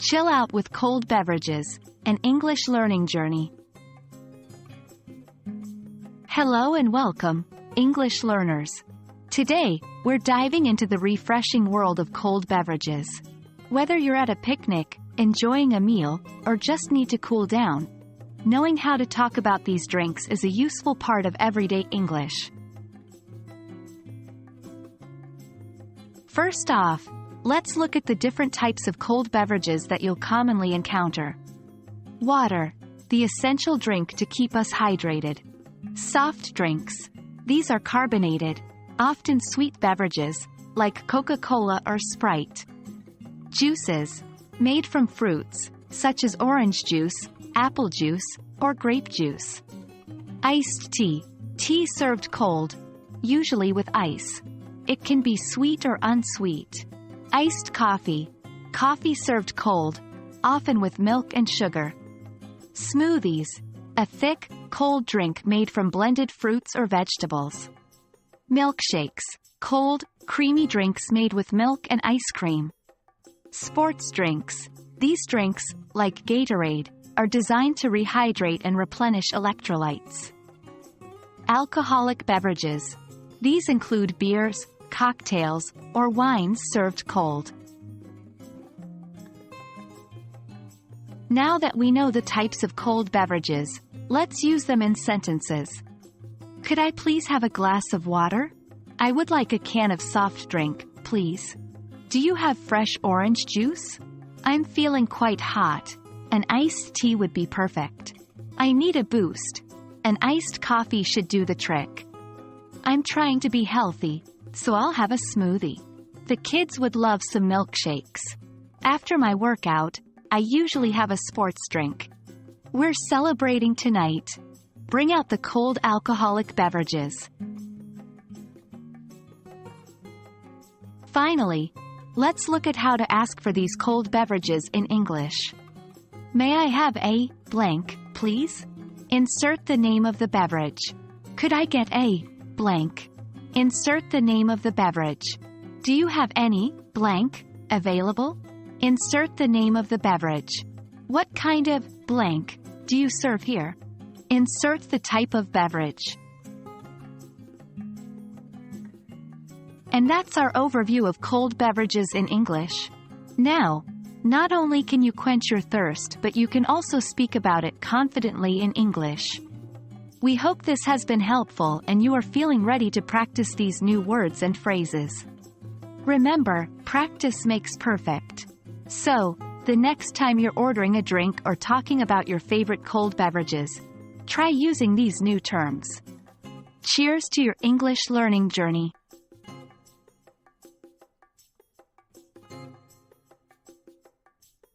Chill out with cold beverages, an English learning journey. Hello and welcome, English learners. Today, we're diving into the refreshing world of cold beverages. Whether you're at a picnic, enjoying a meal, or just need to cool down, knowing how to talk about these drinks is a useful part of everyday English. First off, let's look at the different types of cold beverages that you'll commonly encounter. Water, the essential drink to keep us hydrated. Soft drinks. These are carbonated, often sweet beverages, like Coca-Cola or Sprite. Juices, made from fruits, such as orange juice, apple juice, or grape juice. Iced tea, tea served cold, usually with ice. It can be sweet or unsweet. Iced coffee, coffee served cold, often with milk and sugar. Smoothies, a thick, cold drink made from blended fruits or vegetables. Milkshakes, cold, creamy drinks made with milk and ice cream. Sports drinks, these drinks, like Gatorade, are designed to rehydrate and replenish electrolytes. Alcoholic beverages, these include beers, cocktails, or wines served cold. Now that we know the types of cold beverages, let's use them in sentences. Could I please have a glass of water? I would like a can of soft drink, please. Do you have fresh orange juice? I'm feeling quite hot. An iced tea would be perfect. I need a boost. An iced coffee should do the trick. I'm trying to be healthy, so I'll have a smoothie. The kids would love some milkshakes. After my workout, I usually have a sports drink. We're celebrating tonight. Bring out the cold alcoholic beverages. Finally, let's look at how to ask for these cold beverages in English. May I have a blank, please? Insert the name of the beverage. Could I get a blank? Insert the name of the beverage. Do you have any blank available? Insert the name of the beverage. What kind of blank do you serve here? Insert the type of beverage. And that's our overview of cold beverages in English. Now, not only can you quench your thirst, but you can also speak about it confidently in English. We hope this has been helpful and you are feeling ready to practice these new words and phrases. Remember, practice makes perfect. So, the next time you're ordering a drink or talking about your favorite cold beverages, try using these new terms. Cheers to your English learning journey.